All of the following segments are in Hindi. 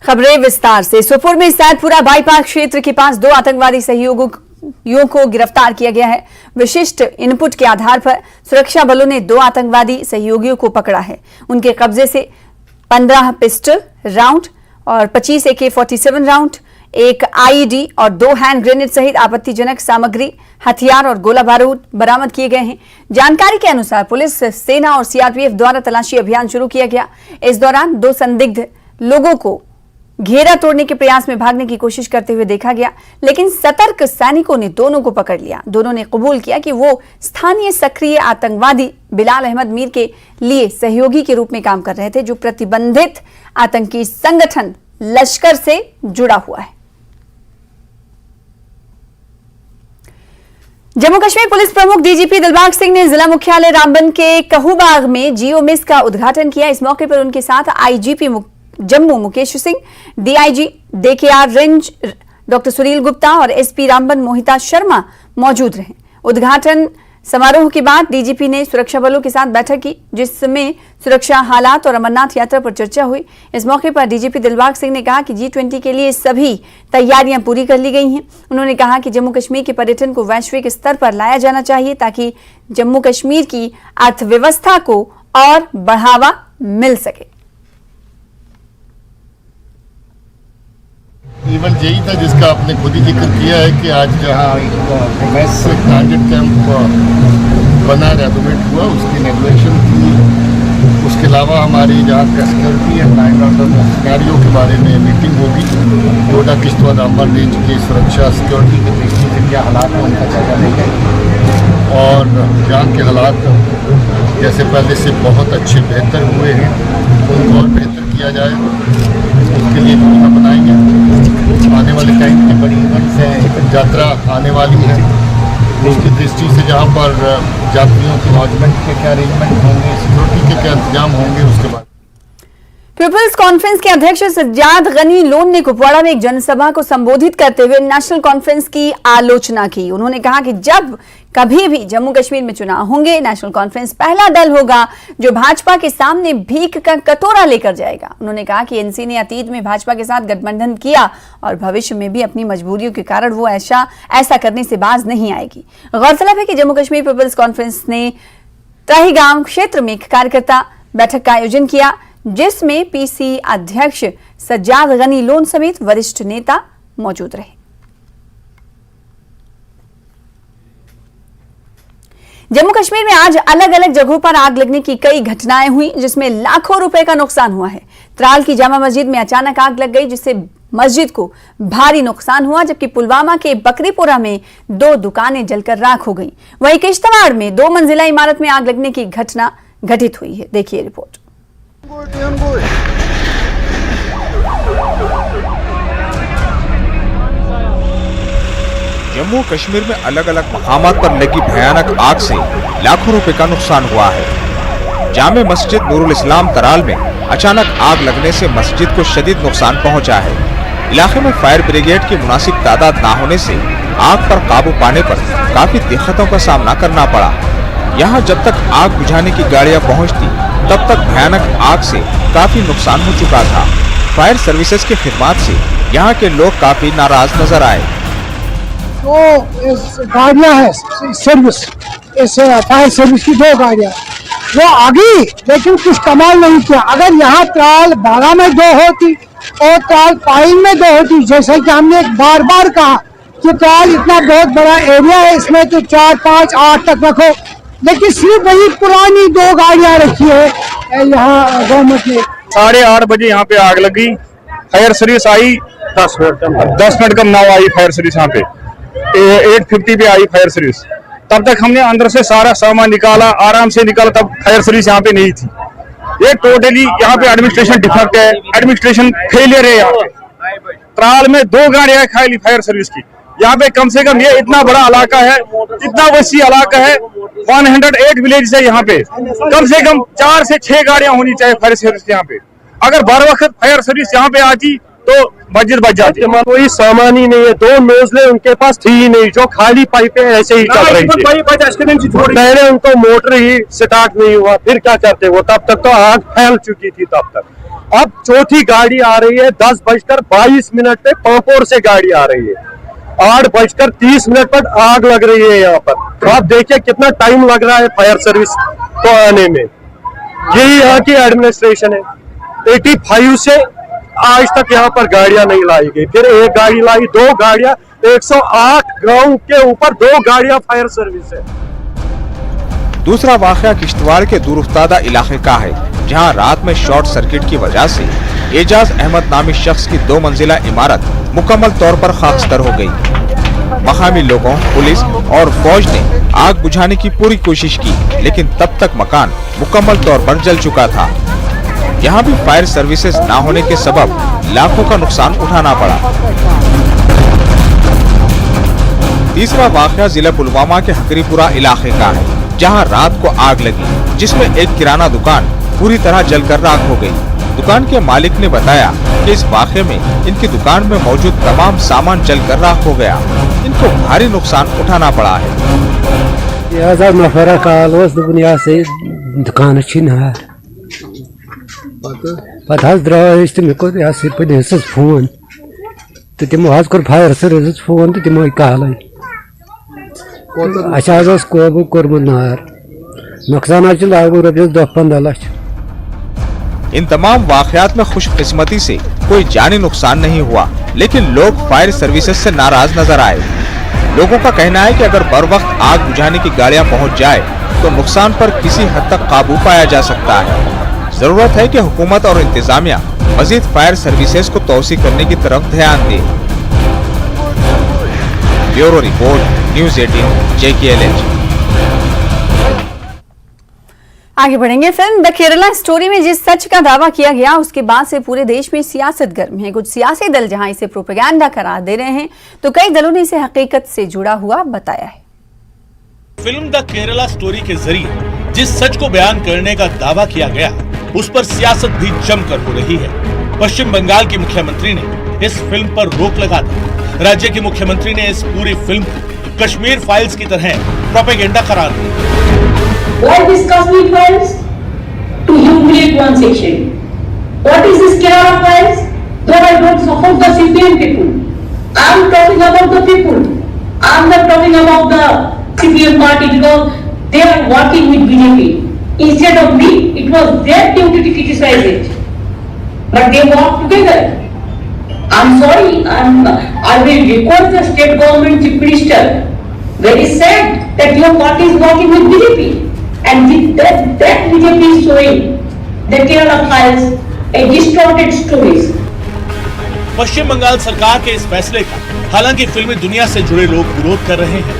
खबरें विस्तार से। सोपोर में सैदपुरा बाईपास क्षेत्र के पास 2 आतंकवादी सहयोगियों को गिरफ्तार किया गया है। विशिष्ट इनपुट के आधार पर सुरक्षा बलों ने 2 आतंकवादी सहयोगियों को पकड़ा है। उनके कब्जे से 15 पिस्टल राउंड और 25 AK-47 राउंड, एक IED और 2 हैंड ग्रेनेड सहित आपत्तिजनक सामग्री, हथियार और गोला बारूद बरामद किए गए हैं। जानकारी के अनुसार पुलिस, सेना और CRPF द्वारा तलाशी अभियान शुरू किया गया। इस दौरान 2 संदिग्ध लोगों को घेरा तोड़ने के प्रयास में भागने की कोशिश करते हुए देखा गया, लेकिन सतर्क सैनिकों ने दोनों को पकड़ लिया। दोनों ने कबूल किया कि वो स्थानीय सक्रिय आतंकवादी बिलाल अहमद मीर के लिए सहयोगी के रूप में काम कर रहे थे, जो प्रतिबंधित आतंकी संगठन लश्कर से जुड़ा हुआ है। जम्मू कश्मीर पुलिस प्रमुख DGP दिलबाग सिंह ने जिला मुख्यालय रामबन के कहूबाग में जियो मिस का उद्घाटन किया। इस मौके पर उनके साथ IGP Jammu Mukesh Singh, DIG DKR range doctor Sunil Gupta और SP रामबन मोहिता शर्मा मौजूद रहे। उद्घाटन समारोह के बाद DGP ने सुरक्षा बलों के साथ बैठक की, जिसमें सुरक्षा हालात और अमरनाथ यात्रा पर चर्चा हुई। इस मौके पर DGP दिलबाग सिंह ने कहा कि G20 के लिए सभी तैयारियां पूरी कर ली गई हैं। उन्होंने कहा कि जम्मू कश्मीर के पर्यटन को वैश्विक स्तर पर लाया जाना चाहिए, ताकि जम्मू कश्मीर की अर्थव्यवस्था को और बढ़ावा मिल सके। केवल यही था जिसका आपने खुद ही जिक्र किया है कि आज जहाँ टारगेट कैंप बना रेनोवेट हुआ, उसकी इनॉग्रेशन की। उसके अलावा हमारी जहाँ security and line order scenario के बारे में मीटिंग होगी। डोडा किश्तवाड़ रामबन रेंज की सुरक्षा सिक्योरिटी की दृष्टि से क्या हालात हैं उनका जायजा लेंगे, और जहाँ के हालात जैसे पहले से बहुत अच्छे बेहतर हुए हैं उनको और बेहतर किया जाए, उसके लिए योजना बनाएंगे। आने वाले टाइम की बड़ी इवेंट्स हैं, यात्रा आने वाली है, उसकी दृष्टि से जहाँ पर यात्रियों के लॉजमेंट के क्या अरेंजमेंट होंगे, सिक्योरिटी के क्या इंतजाम होंगे, उसके बाद पीपल्स कॉन्फ्रेंस के अध्यक्ष सज्जाद गनी लोन ने कुपवाड़ा में एक जनसभा को संबोधित करते हुए नेशनल कॉन्फ्रेंस की आलोचना की। उन्होंने कहा कि जब कभी भी जम्मू कश्मीर में चुनाव होंगे, नेशनल कॉन्फ्रेंस पहला दल होगा जो भाजपा के सामने भीख का कटोरा लेकर जाएगा। उन्होंने कहा कि NC ने अतीत में भाजपा के साथ गठबंधन किया और भविष्य में भी अपनी मजबूरियों के कारण वो ऐसा करने से बाज नहीं आएगी। गौरतलब है कि जम्मू कश्मीर पीपल्स कॉन्फ्रेंस ने तहीगाम क्षेत्र में एक कार्यकर्ता बैठक का आयोजन किया, जिसमें PC अध्यक्ष सज्जाद गनी लोन समेत वरिष्ठ नेता मौजूद रहे। जम्मू कश्मीर में आज अलग अलग जगहों पर आग लगने की कई घटनाएं हुई, जिसमें लाखों रुपए का नुकसान हुआ है। त्राल की जामा मस्जिद में अचानक आग लग गई, जिससे मस्जिद को भारी नुकसान हुआ, जबकि पुलवामा के बकरीपुरा में 2 दुकानें जलकर राख हो गईं। वहीं किश्तवाड़ में 2 मंजिला इमारत में आग लगने की घटना घटित हुई है। देखिए रिपोर्ट। जम्मू कश्मीर में अलग अलग मकामात पर लगी भयानक आग से लाखों रुपए का नुकसान हुआ है। जामे मस्जिद नूरुल इस्लाम तराल में अचानक आग लगने से मस्जिद को शदीद नुकसान पहुंचा है। इलाके में फायर ब्रिगेड की मुनासिब तादाद न होने से आग पर काबू पाने पर काफी दिक्कतों का सामना करना पड़ा। यहाँ जब तक आग बुझाने की गाड़ियाँ पहुँचती, तब तक भयानक आग से काफी नुकसान हो चुका था। फायर सर्विसेज की खिदमत से यहाँ के लोग काफी नाराज नजर आए। तो गाड़ियाँ है सर्विस, इस फायर सर्विस की 2 गाड़ियाँ वो आ गई, लेकिन कुछ कमाल नहीं किया। अगर यहाँ त्राल 12 में 2 होती और त्राल पाइन में 2 होती, जैसा कि हमने बार बार कहा कि त्राल इतना बहुत बड़ा एरिया है, इसमें तो 4, 5, 8 तक रखो, लेकिन सिर्फ वही पुरानी 2 गाड़ियाँ रखी है यहाँ गवर्नमेंट ने। 8:30 बजे यहाँ पे आग लगी। फायर सर्विस आई 10 मिनट कम ना आई फायर सर्विस यहाँ पे। 8:50 पे आई फायर सर्विस। तब तक हमने अंदर से सारा सामान निकाला, आराम से निकाला, तब फायर सर्विस यहाँ पे नहीं थी। ये टोटली यहाँ पे एडमिनिस्ट्रेशन डिफेक्ट है, एडमिनिस्ट्रेशन फेलियर है। यहाँ पे त्राल में 2 गाड़ियां खाली फायर सर्विस की। यहाँ पे कम से कम ये इतना बड़ा इलाका है, इतना वसी इलाका है, 108 विलेज है। यहाँ पे कम से कम 4 से 6 गाड़ियां होनी चाहिए फायर सर्विस यहाँ पे। अगर बर वक्त फायर सर्विस यहाँ पे आती तो मस्जिद बच जाती। कोई सामान ही नहीं है, 2 नोजले उनके पास थी ही नहीं, जो खाली पाइपें ऐसे ही चल रही थी। पहले उनको मोटर ही स्टार्ट नहीं हुआ, फिर क्या करते वो, तब तक तो आग फैल चुकी थी। तब तक अब चौथी गाड़ी आ रही है 10:22 पे पांपोर से गाड़ी आ रही है। 8:30 पर आग लग रही है यहाँ पर। तो आप देखिए कितना टाइम लग रहा है फायर सर्विस को आने में। यही यहाँ की एडमिनिस्ट्रेशन है। 85 से आज तक यहाँ पर गाड़ियां नहीं लाई गई। फिर एक गाड़ी लाई, 2 गाड़ियां, 108 ग्राउंड के ऊपर 2 गाड़ियां फायर सर्विस है। दूसरा वाकया किश्तवाड़ के दूरउफ्तादा इलाके का है, जहां रात में शॉर्ट सर्किट की वजह से एजाज अहमद नामी शख्स की 2 मंजिला इमारत मुकम्मल तौर पर खाकस्तर हो गई। मकामी लोगों, पुलिस और फौज ने आग बुझाने की पूरी कोशिश की, लेकिन तब तक मकान मुकम्मल तौर पर जल चुका था। यहाँ भी फायर सर्विसेज न होने के सबब लाखों का नुकसान उठाना पड़ा। तीसरा वाकया जिला पुलवामा के हकरीपुरा इलाके का है, जहां रात को आग लगी, जिसमें एक किराना दुकान पूरी तरह जलकर राख हो गई। दुकान के मालिक ने बताया कि इस वाक़े में इनकी दुकान में मौजूद तमाम सामान जलकर राख हो गया। इनको भारी नुकसान उठाना पड़ा है। दुकान पे द्रास तम फोन तो तमो कोर फायर सर्विस फोन तो तमो कहल कोबू कोर्मुत नार नुकसान लागू रपस 10-15 लाख। इन तमाम वाकयात में खुशकिस्मती से कोई जानी नुकसान नहीं हुआ, लेकिन लोग फायर सर्विसेज से नाराज नजर आए। लोगों का कहना है कि अगर बर वक्त आग बुझाने की गाड़ियां पहुंच जाए तो नुकसान पर किसी हद तक काबू पाया जा सकता है। जरूरत है कि हुकूमत और इंतजामिया मजीद फायर सर्विसेज को तौसी करने की तरफ ध्यान दे। Bureau report, news 18 JKLH। आगे बढ़ेंगे। फिल्म द केरला स्टोरी में जिस सच का दावा किया गया, उसके बाद से पूरे देश में सियासत गर्म है। कुछ सियासी दल जहां इसे प्रोपेगेंडा करार दे रहे हैं, तो कई दलों ने इसे हकीकत से जुड़ा हुआ बताया है। फिल्म द केरला स्टोरी के जरिए जिस सच को बयान करने का दावा किया गया, उस पर सियासत भी जमकर हो रही है। पश्चिम बंगाल की मुख्यमंत्री ने इस फिल्म पर रोक लगा दी। राज्य के मुख्यमंत्री ने इस पूरी फिल्म को कश्मीर फाइल्स की तरह प्रोपेगेंडा करार दिया। Why this Kashmir files? To humiliate one section. What is this Kerala files? Though I don't support the CPM people, I am talking about the people. I am not talking about the CPM party because they are working with BJP. Instead of me, it was their duty to criticize it. But they work together. I am sorry. I will request the state government chief minister. Very sad that your party is working with BJP. And that BJP is showing the Kerala files a distorted stories. पश्चिम बंगाल सरकार के इस फैसले का हालांकि फिल्मी दुनिया से जुड़े लोग विरोध कर रहे हैं।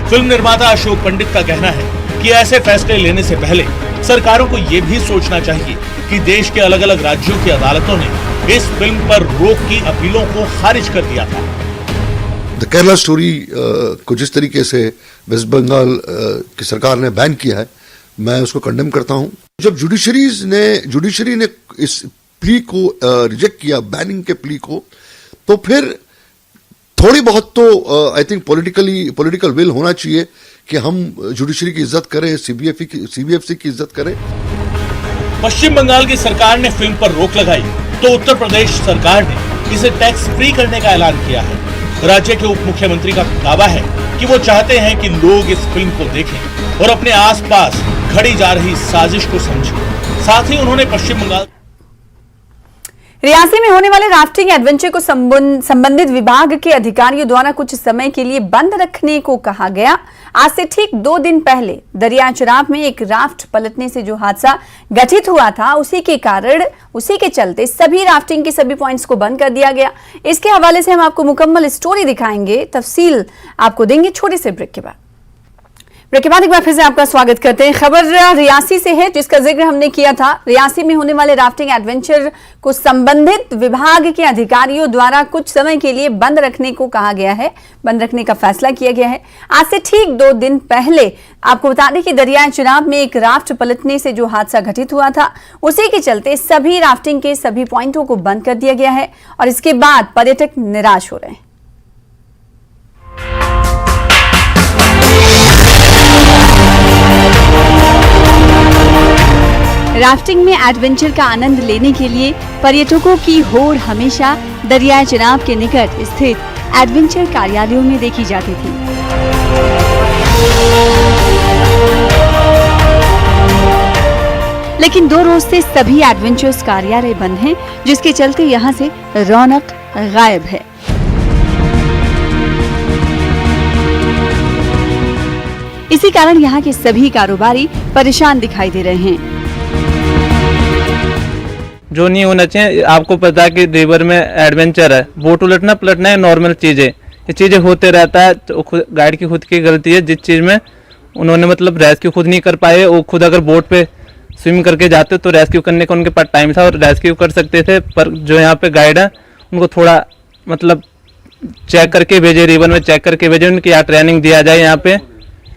फिल्म निर्माता अशोक पंडित का कहना है कि ऐसे फैसले लेने से पहले सरकारों को ये भी सोचना चाहिए कि देश के अलग अलग राज्यों की अदालतों ने इस फिल्म पर रोक की अपीलों को खारिज कर दिया था। द केरला स्टोरी को जिस तरीके से वेस्ट बंगाल की सरकार ने बैन किया है, मैं उसको कंडेम करता हूं। जब जुडिशरी ने इस प्ली को रिजेक्ट किया, बैनिंग के प्ली को, तो फिर थोड़ी बहुत तो आई थिंक पॉलिटिकल विल होना चाहिए कि हम जुडिशरी की इज्जत करें, सीबीएफसी की इज्जत करें। पश्चिम बंगाल की सरकार ने फिल्म पर रोक लगाई तो उत्तर प्रदेश सरकार ने इसे टैक्स फ्री करने का ऐलान किया है। राज्य के उप मुख्यमंत्री का दावा है कि वो चाहते हैं कि लोग इस फिल्म को देखें और अपने आसपास घड़ी जा रही साजिश को समझें। साथ ही उन्होंने पश्चिम बंगाल रियासी में होने वाले राफ्टिंग एडवेंचर को संबंधित विभाग के अधिकारियों द्वारा कुछ समय के लिए बंद रखने को कहा गया। आज से ठीक 2 दिन पहले दरिया चनाब में एक राफ्ट पलटने से जो हादसा घटित हुआ था, उसी के चलते सभी राफ्टिंग के सभी पॉइंट्स को बंद कर दिया गया। इसके हवाले से हम आपको मुकम्मल स्टोरी दिखाएंगे, तफसील आपको देंगे छोटे से ब्रेक के बाद। ब्रेक के बाद एक बार फिर से आपका स्वागत करते हैं। खबर रियासी से है, जिसका जिक्र हमने किया था। रियासी में होने वाले राफ्टिंग एडवेंचर को संबंधित विभाग के अधिकारियों द्वारा कुछ समय के लिए बंद रखने को कहा गया है, बंद रखने का फैसला किया गया है। आज से ठीक 2 दिन पहले आपको बता दें कि दरिया चनाब में एक राफ्ट पलटने से जो हादसा घटित हुआ था, उसी के चलते सभी राफ्टिंग के सभी पॉइंटों को बंद कर दिया गया है और इसके बाद पर्यटक निराश हो रहे हैं। राफ्टिंग में एडवेंचर का आनंद लेने के लिए पर्यटकों की होड़ हमेशा दरियाए चिनाब के निकट स्थित एडवेंचर कार्यालयों में देखी जाती थी। लेकिन 2 रोज से सभी एडवेंचर्स कार्यालय बंद हैं, जिसके चलते यहां से रौनक गायब है। इसी कारण यहां के सभी कारोबारी परेशान दिखाई दे रहे हैं। जो नहीं होना चाहिए, आपको पता है कि रिवर में एडवेंचर है, बोट उलटना पलटना है नॉर्मल चीजें, ये चीजें होते रहता है। तो गाइड की खुद की गलती है, जिस चीज में उन्होंने मतलब रेस्क्यू खुद नहीं कर पाए। वो खुद अगर बोट पे स्विम करके जाते तो रेस्क्यू करने का उनके पास टाइम था और रेस्क्यू कर सकते थे, पर जो यहाँ पे गाइड है उनको थोड़ा मतलब चेक करके भेजे, रिवर में चेक करके भेजे, उनकी यहाँ ट्रेनिंग दिया जाए। यहाँ पे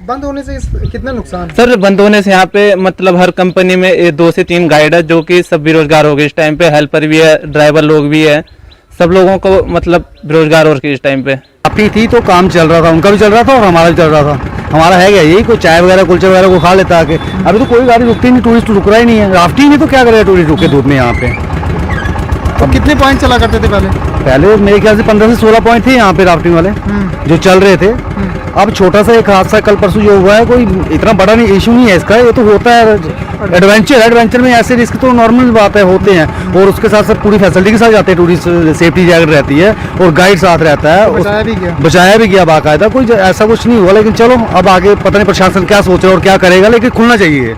बंद होने से कितना नुकसान? सर बंद होने से यहाँ पे मतलब हर कंपनी में 2 से 3 गाइड है, जो कि सब बेरोजगार हो गए इस टाइम पे। हेल्पर भी है, ड्राइवर लोग भी है, सब लोगों को मतलब बेरोजगार हो गए इस टाइम पे। अपनी थी तो काम चल रहा था, उनका भी चल रहा था और हमारा भी चल रहा था। हमारा है क्या यही, कोई चाय वगैरह कुलचे वगैरह को खा लेता आके। अभी तो कोई गाड़ी रुकती नहीं, टूरिस्ट रुक रहा ही नहीं है। राफ्टिंग में तो क्या करेगा टूरिस्ट रुके धूप में यहाँ पे। तो कितने पॉइंट चला करते थे पहले मेरे ख्याल से 15 से 16 पॉइंट थे यहाँ पे राफ्टिंग वाले जो चल रहे थे। अब छोटा सा एक हादसा कल परसों जो हुआ है, कोई इतना बड़ा नहीं इशू नहीं है इसका। ये तो होता है एडवेंचर में ऐसे रिस्क तो नॉर्मल बात है, होते हैं। और उसके साथ साथ पूरी फैसिलिटी के साथ जाते हैं टूरिस्ट, सेफ्टी जैकेट रहती है और गाइड साथ रहता है। बचाया भी गया बाकायदा, कोई ऐसा कुछ नहीं हुआ। लेकिन चलो अब आगे पता नहीं प्रशासन क्या सोच रहा है और क्या करेगा, लेकिन खुलना चाहिए।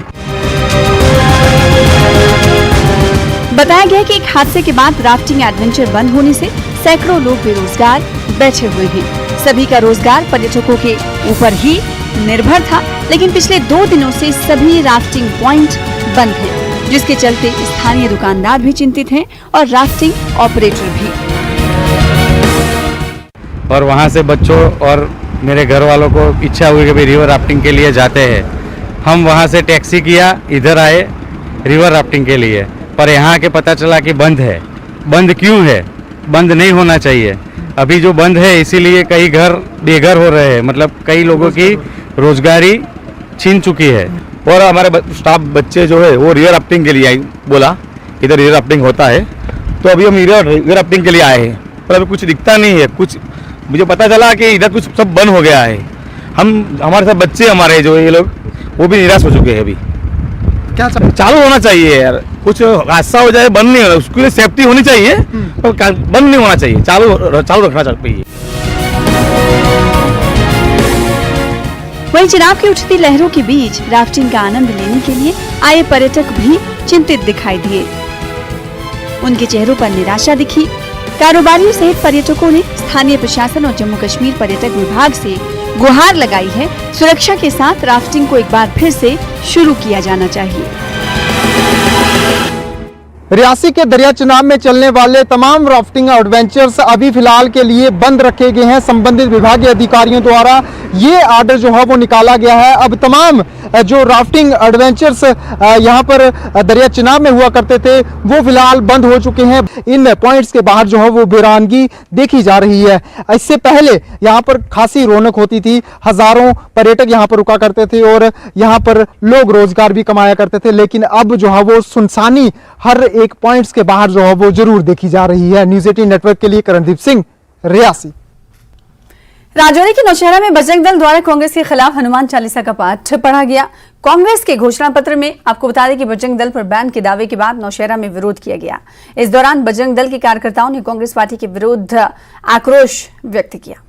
बताया गया कि एक हादसे के बाद राफ्टिंग एडवेंचर बंद होने से सैकड़ों लोग बेरोजगार बैठे हुए हैं। सभी का रोजगार पर्यटकों के ऊपर ही निर्भर था, लेकिन पिछले 2 दिनों से सभी राफ्टिंग पॉइंट बंद हैं, जिसके चलते स्थानीय दुकानदार भी चिंतित हैं और राफ्टिंग ऑपरेटर भी। और वहाँ से बच्चों और मेरे घर वालों को इच्छा हुई कि भाई रिवर राफ्टिंग के लिए जाते हैं। हम वहाँ से टैक्सी किया, इधर आए रिवर राफ्टिंग के लिए, पर यहाँ के पता चला कि बंद है। बंद क्यों है? बंद नहीं होना चाहिए। अभी जो बंद है इसीलिए कई घर बेघर हो रहे हैं, मतलब कई लोगों की रोजगारी छीन चुकी है। और हमारे स्टाफ बच्चे जो है वो रिवर राफ्टिंग के लिए आई, बोला इधर रिवर राफ्टिंग होता है, तो अभी हम रिवर राफ्टिंग के लिए आए हैं। पर अभी कुछ दिखता नहीं है, कुछ मुझे पता चला कि इधर कुछ सब बंद हो गया है। हमारे साथ बच्चे हमारे जो ये लोग वो भी निराश हो चुके हैं। अभी क्या चालू होना चाहिए यार, कुछ हादसा हो जाए बंद नहीं होना, उसके लिए सेफ्टी होनी चाहिए, पर बंद नहीं होना चाहिए, चालू रखना चाहिए। वहीं चिनाब की उठती लहरों के बीच राफ्टिंग का आनंद लेने के लिए आए पर्यटक भी चिंतित दिखाई दिए। उनके चेहरों पर निराशा दिखी। कारोबारियों सहित पर्यटकों ने स्थानीय प्रशासन और जम्मू कश्मीर पर्यटक विभाग से गुहार लगाई है, सुरक्षा के साथ राफ्टिंग को एक बार फिर से शुरू किया जाना चाहिए। रियासी के दरिया चिनाब में चलने वाले तमाम राफ्टिंग एडवेंचर्स अभी फिलहाल के लिए बंद रखे गए हैं। संबंधित विभागीय अधिकारियों द्वारा ये आर्डर जो है वो निकाला गया है। अब तमाम जो राफ्टिंग एडवेंचर्स यहाँ पर दरिया चिनाब में हुआ करते थे वो फिलहाल बंद हो चुके हैं। इन पॉइंट्स के बाहर जो है वो वीरानगी देखी जा रही है। इससे पहले यहाँ पर खासी रौनक होती थी, हजारों पर्यटक यहाँ पर रुका करते थे और यहाँ पर लोग रोजगार भी कमाया करते थे। लेकिन अब जो है वो सुनसानी हर एक पॉइंट्स के बाहर जो है वो जरूर देखी जा रही है। न्यूज़ 18 नेटवर्क के लिए करणदीप सिंह, रियासी। राजौरी के नौशहरा में बजरंग दल द्वारा कांग्रेस के खिलाफ हनुमान चालीसा का पाठ पढ़ा गया। कांग्रेस के घोषणा पत्र में आपको बता दें कि बजरंग दल पर बैन के दावे के बाद नौशहरा में विरोध किया गया। इस दौरान बजरंग दल के कार्यकर्ताओं ने कांग्रेस पार्टी के विरुद्ध आक्रोश व्यक्त किया।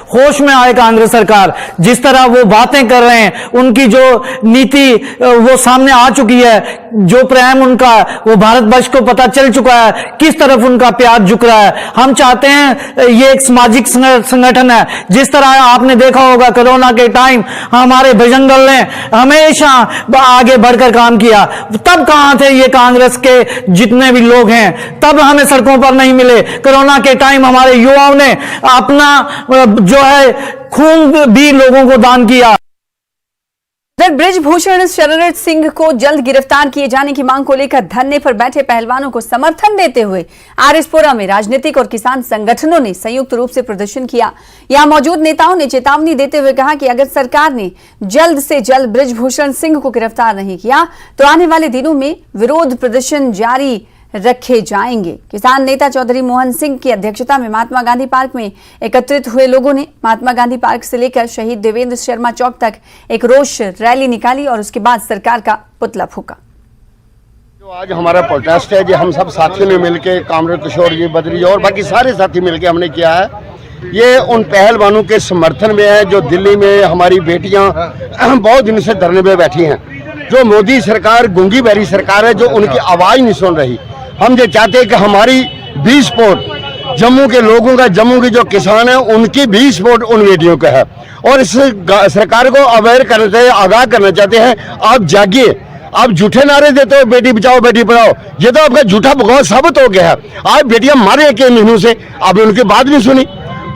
होश में आए कांग्रेस सरकार, जिस तरह वो बातें कर रहे हैं, उनकी जो नीति वो सामने आ चुकी है, जो प्रेम उनका वो भारत वर्ष को पता चल चुका है, किस तरफ उनका प्यार झुक रहा है। हम चाहते हैं ये एक सामाजिक संगठन है। जिस तरह आपने देखा होगा कोरोना के टाइम हमारे बजरंग दल ने हमेशा आगे बढ़कर काम किया। तब कहां थे ये कांग्रेस के जितने भी लोग हैं, तब हमें सड़कों पर नहीं मिले। कोरोना के टाइम हमारे युवाओं ने अपना जो है खून भी लोगों को दान किया। इधर ब्रिजभूषण शरण सिंह को जल्द गिरफ्तार किए जाने की मांग को लेकर धरने पर बैठे पहलवानों को समर्थन देते हुए आरएसपुरा में राजनीतिक और किसान संगठनों ने संयुक्त रूप से प्रदर्शन किया। यहां मौजूद नेताओं ने चेतावनी देते हुए कहा कि अगर सरकार ने जल्द से जल्द ब्रिजभूषण सिंह को गिरफ्तार नहीं किया तो आने वाले दिनों में विरोध प्रदर्शन जारी रखे जाएंगे। किसान नेता चौधरी मोहन सिंह की अध्यक्षता में महात्मा गांधी पार्क में एकत्रित हुए लोगों ने महात्मा गांधी पार्क से लेकर शहीद देवेंद्र शर्मा चौक तक एक रोष रैली निकाली और उसके बाद सरकार का पुतला फूंका। जो आज हमारा प्रोटेस्ट है, जो हम सब साथियों ने मिलकर, कामरेड किशोर जी, बद्री जी और बाकी सारे साथी मिलकर हमने किया है, ये उन पहलवानों के समर्थन में है जो दिल्ली में हमारी बेटियां बहुत दिन से धरने में बैठी हैं। जो मोदी सरकार गूंगी बहरी सरकार है, जो उनकी आवाज नहीं सुन रही। हम ये चाहते हैं कि हमारी 20 सपोर्ट जम्मू के लोगों का, जम्मू के जो किसान हैं उनकी 20 सपोर्ट उन बेटियों का है और इस सरकार को अवेयर करना चाहिए, आगाह करना चाहते हैं। आप जागिए, आप झूठे नारे देते हो बेटी बचाओ बेटी पढ़ाओ, ये तो आपका झूठा बकवास साबित हो गया है। आज बेटियां मारे के महीनों से, आपने उनकी बात नहीं सुनी।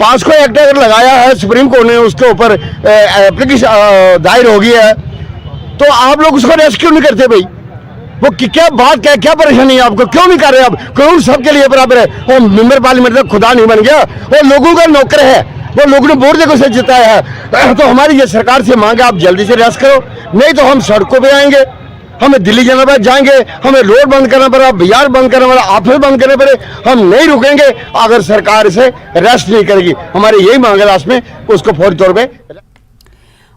5 को एक्ट अगर लगाया है सुप्रीम कोर्ट ने, उसके ऊपर एप्लीकेशन दायर हो गया है, तो आप लोग उसको रेस्क्यू नहीं करते भाई। वो क्या बात, क्या परेशानी है आपको, क्यों नहीं कर रहे आप? कानून सबके लिए बराबर है। वो मेंबर पार्लियामेंट का खुदा नहीं बन गया, वो लोगों का नौकर है, वो लोगों ने वोट देकर से जिताया है। तो हमारी ये सरकार से मांग है, आप जल्दी से रेस्ट करो, नहीं तो हम सड़कों पे आएंगे, हमें दिल्ली जाना पड़े जाएंगे, हमें रोड बंद करना पड़ा, बाजार बंद करना पड़ा, ऑफिस बंद करने पड़े, हम नहीं रुकेंगे अगर सरकार से रेस्ट नहीं करेगी। हमारी यही मांग है लास्ट में, उसको फौरी तौर पर।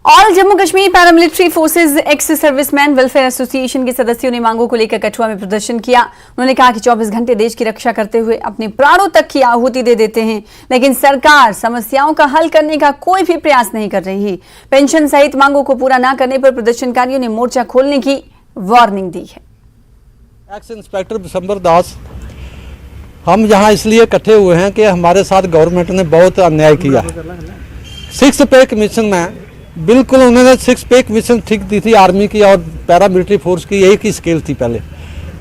All Jammu Kashmir paramilitary forces ex serviceman welfare association के सदस्यों ने मांगों को लेकर कठुआ में प्रदर्शन किया। उन्होंने कहा कि 24 घंटे देश की रक्षा करते हुए अपने प्राणों तक की आहुति दे देते हैं, लेकिन सरकार समस्याओं का हल करने का कोई भी प्रयास नहीं कर रही। पेंशन सहित मांगों को पूरा न करने पर प्रदर्शनकारियों ने मोर्चा खोलने की वार्निंग दी है। एक्स इंस्पेक्टर बिशंबर दास, हम यहाँ इसलिए इकट्ठे हुए हैं कि हमारे साथ गवर्नमेंट ने बहुत अन्याय किया। 6 पे कमीशन में बिल्कुल उन्होंने 6 पे कमीशन ठीक दी थी आर्मी की और पैरामिलिट्री फोर्स की, एक ही स्केल थी पहले,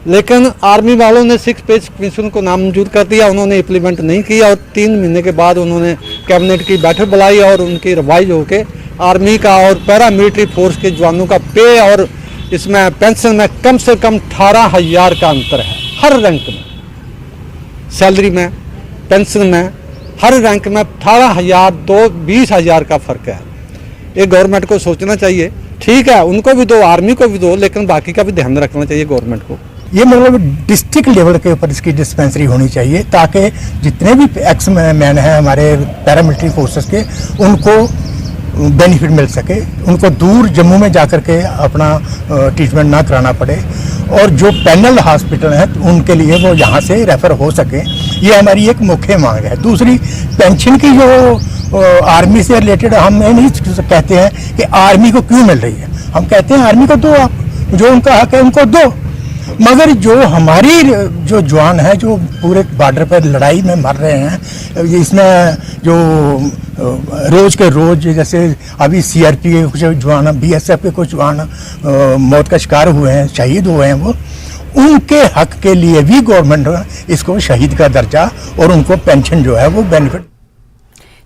लेकिन आर्मी वालों ने 6 पे कमीशन को नामंजूर कर दिया, उन्होंने इम्प्लीमेंट नहीं किया और 3 महीने के बाद उन्होंने कैबिनेट की बैठक बुलाई और उनकी रिवाइज होके आर्मी का और पैरामिलिट्री फोर्स के जवानों का पे और इसमें पेंशन में कम से कम 18,000 का अंतर है। हर रैंक में, सैलरी में, पेंशन में, हर रैंक में 18,000 20,000 का फर्क है। ये गवर्नमेंट को सोचना चाहिए। ठीक है, उनको भी दो, आर्मी को भी दो, लेकिन बाकी का भी ध्यान रखना चाहिए गवर्नमेंट को। ये मतलब डिस्ट्रिक्ट लेवल के ऊपर इसकी डिस्पेंसरी होनी चाहिए ताकि जितने भी एक्स मैन हैं हमारे पैरामिलिट्री फोर्सेस के, उनको बेनिफिट मिल सके, उनको दूर जम्मू में जाकर के अपना ट्रीटमेंट ना कराना पड़े और जो पैनल हॉस्पिटल हैं उनके लिए वो यहाँ से रेफर हो सके। ये हमारी एक मुख्य मांग है। दूसरी, पेंशन की जो आर्मी से रिलेटेड, हम ये नहीं कहते हैं कि आर्मी को क्यों मिल रही है, हम कहते हैं आर्मी को दो, आप जो उनका हक है उनको दो, मगर जो हमारी जो जवान है जो पूरे बॉर्डर पर लड़ाई में मर रहे हैं, इसमें जो रोज के रोज, जैसे अभी सीआरपी के कुछ जवान, बीएसएफ के कुछ जवान मौत का शिकार हुए हैं, शहीद हुए हैं, वो उनके हक के लिए भी गवर्नमेंट इसको शहीद का दर्जा और उनको पेंशन जो है वो बेनिफिट।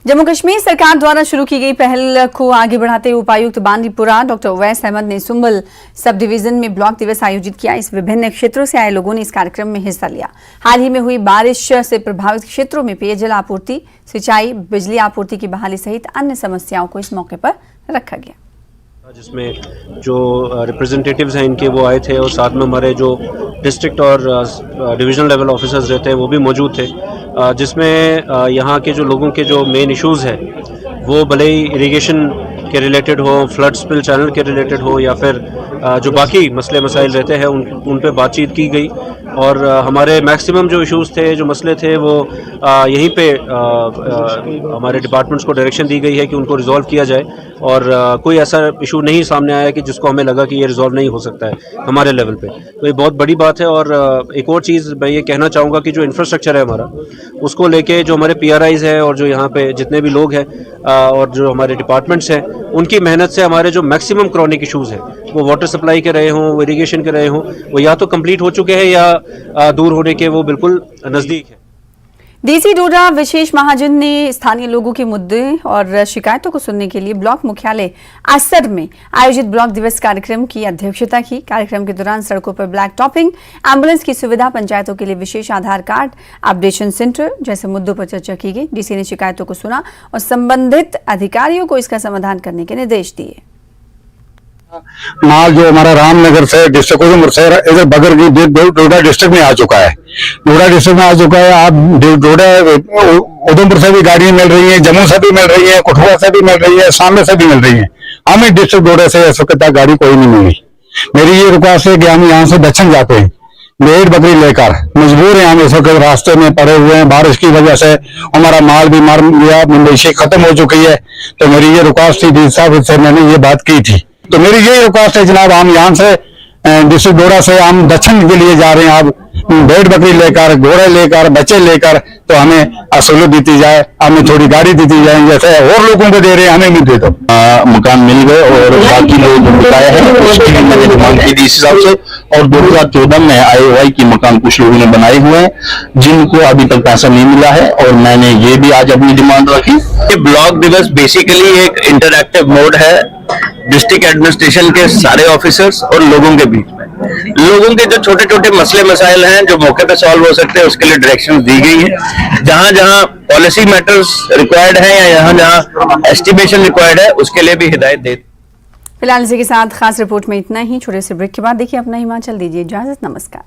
जम्मू कश्मीर सरकार द्वारा शुरू की गई पहल को आगे बढ़ाते हुए उपायुक्त बांदीपुरा डॉक्टर उवैस अहमद ने सुंबल सब डिवीजन में ब्लॉक दिवस आयोजित किया। इस विभिन्न क्षेत्रों से आए लोगों ने इस कार्यक्रम में हिस्सा लिया। हाल ही में हुई बारिश से प्रभावित क्षेत्रों में पेयजल आपूर्ति, सिंचाई, बिजली आपूर्ति की बहाली सहित अन्य समस्याओं को इस मौके पर रखा गया, जिसमें जो रिप्रेजेंटेटिव्स हैं इनके वो आए थे और साथ में हमारे जो डिस्ट्रिक्ट और डिवीजनल लेवल ऑफिसर्स रहते हैं वो भी मौजूद थे, जिसमें यहाँ के जो लोगों के जो मेन इश्यूज़ हैं वो भले ही इरिगेशन के रिलेटेड हो, फ्लड स्पिल चैनल के रिलेटेड हो या फिर जो बाकी मसले मसाइल रहते हैं उन पे बातचीत की गई और हमारे मैक्सिमम जो इश्यूज़ थे, जो मसले थे वो यहीं पे हमारे डिपार्टमेंट्स को डायरेक्शन दी गई है कि उनको रिजॉल्व किया जाए और कोई ऐसा इशू नहीं सामने आया कि जिसको हमें लगा कि ये रिजॉल्व नहीं हो सकता है हमारे लेवल पे, तो ये बहुत बड़ी बात है। और एक और चीज़ मैं ये कहना चाहूँगा कि जो इंफ्रास्ट्रक्चर है हमारा, उसको लेके जो हमारे PRIs हैं और जो यहाँ पे जितने भी लोग हैं और जो हमारे डिपार्टमेंट्स हैं, उनकी मेहनत से हमारे जो मैक्सिमम क्रॉनिक इशूज़ हैं, वो वाटर सप्लाई के रहे हों, वो इरीगेशन के रहे हों, वो या तो कंप्लीट हो चुके हैं या दूर होने के वो बिल्कुल नज़दीक है। डीसी डोडा विशेष महाजन ने स्थानीय लोगों के मुद्दे और शिकायतों को सुनने के लिए ब्लॉक मुख्यालय आसर में आयोजित ब्लॉक दिवस कार्यक्रम की अध्यक्षता की। कार्यक्रम के दौरान सड़कों पर ब्लैक टॉपिंग, एम्बुलेंस की सुविधा, पंचायतों के लिए विशेष आधार कार्ड अपडेशन सेंटर जैसे मुद्दों पर चर्चा की गई। डीसी ने शिकायतों को सुना और संबंधित अधिकारियों को इसका समाधान करने के निर्देश दिए। माल जो हमारा रामनगर से डिस्ट्रिक्ट उधमपुर से इधर बगर की डोडा डिस्ट्रिक्ट में आ चुका है, डोडा डिस्ट्रिक्ट में आ चुका है। आप डोडा उधमपुर से भी गाड़ियां मिल रही हैं, जम्मू से भी मिल रही है, कठुआ से भी मिल रही है, सामने से भी मिल रही है। हमें डिस्ट्रिक्ट डोडा से इस वक्त तक गाड़ी कोई नहीं मिली। मेरी ये रिक्वेस्ट है कि हम यहाँ से दक्षिण जाते हैं भेड़ बकरी लेकर, मजबूर हैं हम इस वक्त रास्ते में पड़े हुए हैं। बारिश की वजह से हमारा माल भी मर गया, मवेशी खत्म हो चुकी है। तो मेरी ये रिक्वेस्ट थी डी साहब से, मैंने ये बात की थी। तो मेरी यही रिक्वेस्ट है जनाब, हम यहाँ से डिस्ट्रिक्ट डोडा से हम दक्षिण के लिए जा रहे हैं। आप भेड़ बकरी लेकर, घोड़े लेकर, बच्चे लेकर, तो हमें असहूलियत दी जाए, हमें थोड़ी गाड़ी दी जाए, जैसे और लोगों को दे रहे हैं हमें भी दे दो। मकान मिल गए और बाकी लोग बकाया है उसकी भी मैंने डिमांड की डीसी साहब से। और 2014 में IOI की मकान कुछ लोगों ने बनाए हुए हैं जिनको अभी तक पैसा नहीं मिला है, और मैंने ये भी आज अपनी डिमांड रखी। ये ब्लॉक दिवस बेसिकली एक इंटरैक्टिव मोड है डिस्ट्रिक्ट एडमिनिस्ट्रेशन के सारे ऑफिसर्स और लोगों के बीच में। लोगों के जो छोटे छोटे मसले मसाइल हैं जो मौके पे सॉल्व हो सकते हैं उसके लिए डायरेक्शंस दी गई हैं। जहां जहां पॉलिसी मैटर्स रिक्वायर्ड है या यहाँ जहां एस्टिमेशन रिक्वायर्ड है उसके लिए भी हिदायत दे। फिलहाल इसी के साथ खास रिपोर्ट में इतना ही। छोटे से ब्रेक के बाद देखिए अपना हिमाचल। दीजिए इजाजत, नमस्कार।